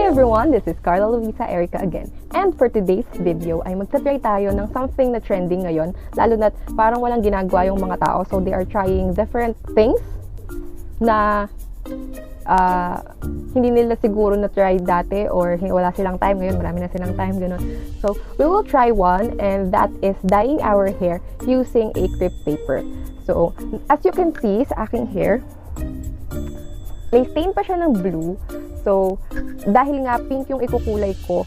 everyone, this is Carla Luisaerica again. And for today's video ay magta-try tayo ng something na trending ngayon, lalo na parang walang ginagawa yung mga tao, so they are trying different things na hindi nila siguro na-try dati or wala silang time. Ngayon marami na silang time, ganun. So we will try one, and that is dyeing our hair using a crepe paper. So as you can see sa aking hair, may stain pa siya ng blue. So dahil nga pink yung ikukulay ko,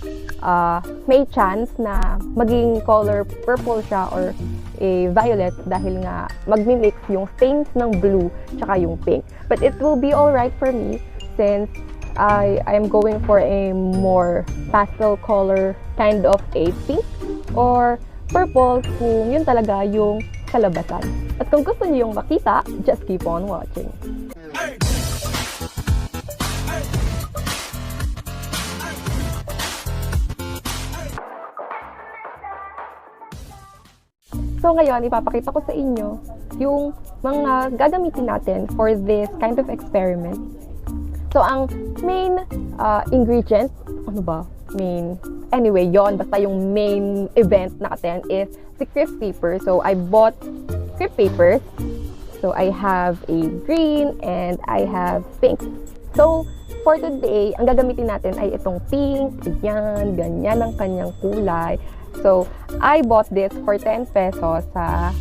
may chance na maging color purple siya or a violet dahil nga magmi-mix yung stains ng blue tsaka yung pink. But it will be alright for me since I am going for a more pastel color, kind of a pink or purple kung yun talaga yung kalabasan. At kung gusto niyo yung makita, just keep on watching. So ngayon, ipapakita ko sa inyo yung mga gagamitin natin for this kind of experiment. So ang main ingredient, anyway, basta yung main event natin is the crepe paper. So I bought crepe papers. So I have a green and I have pink. So for today, ang gagamitin natin ay itong pink, ganyan ang kanyang kulay. So, I bought this for 10 pesos sa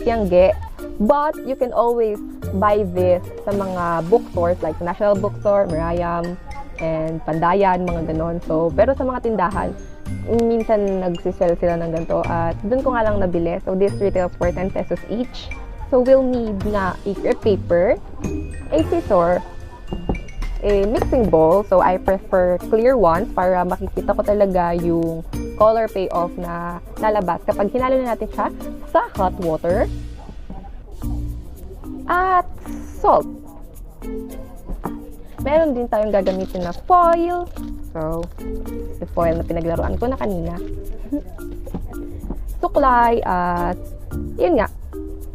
Tiangge. But, you can always buy this sa mga bookstores like National Bookstore, Mirayam, and Pandayan, mga ganon. So, pero sa mga tindahan, minsan nagsisell sila ng ganito. At dun ko nga lang nabili. So, this retails for 10 pesos each. So, we'll need na a crepe paper, a scissor, a mixing bowl. So, I prefer clear ones para makikita ko talaga yung color payoff na lalabas kapag hinalo na natin siya sa hot water. At salt. Meron din tayong gagamitin na foil. So, the foil na pinaglaruan ko na kanina. Suklay at yun nga.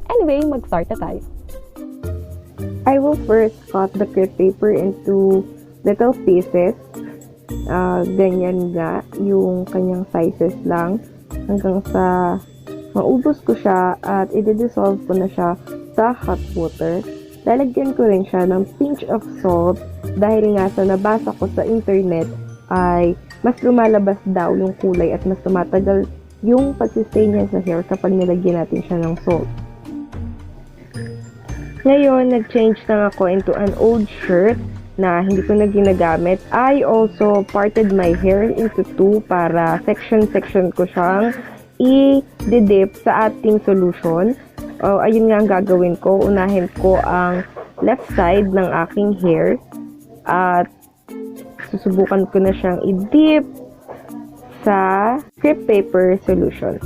Anyway, mag-start na tayo. I will first cut the crepe paper into little pieces. Ganyan nga yung kanyang sizes lang hanggang sa maubos ko siya at i-dissolve ko na siya sa hot water. Lalagyan ko rin siya ng pinch of salt dahil nga sa nabasa ko sa internet ay mas lumalabas daw yung kulay at mas tumatagal yung pagsistay niya sa hair kapag nilagyan natin siya ng salt. Ngayon, nag-change na ako into an old shirt na hindi ko na ginagamit. I also parted my hair into two para section-section ko siyang i-dip sa ating solution. Ayun nga ang gagawin ko. Unahin ko ang left side ng aking hair at susubukan ko na siyang i-dip sa crepe paper solution.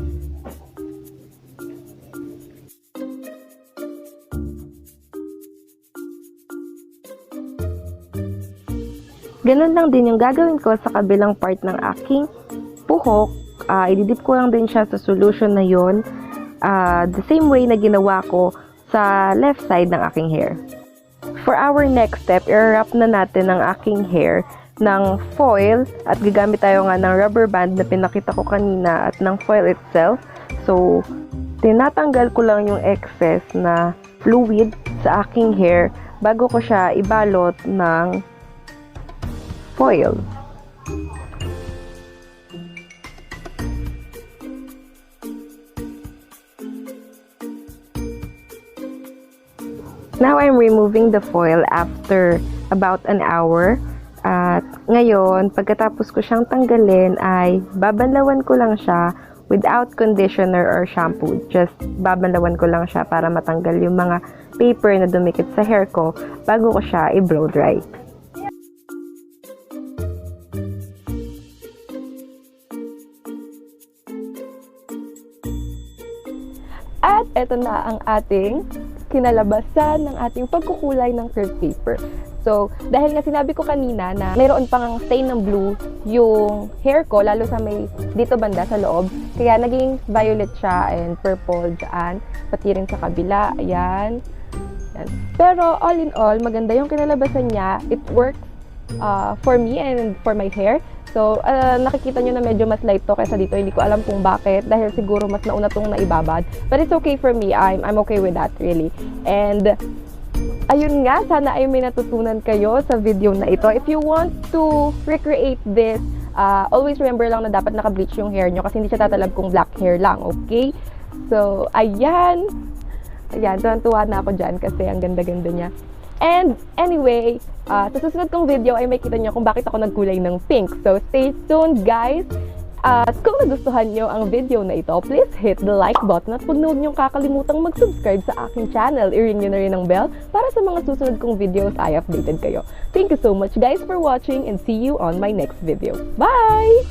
Ganun lang din yung gagawin ko sa kabilang part ng aking buhok. Ididip ko lang din siya sa solution na yon. The same way na ginawa ko sa left side ng aking hair. For our next step, i-wrap na natin ang aking hair ng foil at gagamit tayo nga ng rubber band na pinakita ko kanina at ng foil itself. So, tinatanggal ko lang yung excess na fluid sa aking hair bago ko siya ibalot ng foil. Now I'm removing the foil after about an hour. At ngayon, pagkatapos ko siyang tanggalin ay babanlawan ko lang siya without conditioner or shampoo. Just babanlawan ko lang siya para matanggal yung mga paper na dumikit sa hair ko bago ko siya i-blow dry. At eto na ang ating kinalabasan ng ating pagkukulay ng crepe paper. So, dahil nga sinabi ko kanina na mayroon pang stain ng blue yung hair ko, lalo sa may dito banda sa loob, kaya naging violet siya and purple dyan, pati rin sa kabila, ayan. Pero all in all, maganda yung kinalabasan niya. It works for me and for my hair. So, nakikita nyo na medyo mas light to kaysa dito. Hindi ko alam kung bakit. Dahil siguro mas nauna tong naibabad. But it's okay for me. I'm okay with that, really. And, ayun nga, sana ay may natutunan kayo sa video na ito. If you want to recreate this, always remember lang na dapat naka-bleach yung hair nyo kasi hindi siya tatalab kung black hair lang, okay? So, ayan. Ayan, tuwan-tuwa na ako dyan kasi ang ganda-ganda niya. And anyway, sa susunod kong video ay makita nyo kung bakit ako nagkulay ng pink. So, stay tuned guys. At kung nagustuhan nyo ang video na ito, please hit the like button at huwag na huwag nyo kakalimutang mag-subscribe sa aking channel. I-ring nyo na rin ang bell para sa mga susunod kong videos ay updated kayo. Thank you so much guys for watching and see you on my next video. Bye!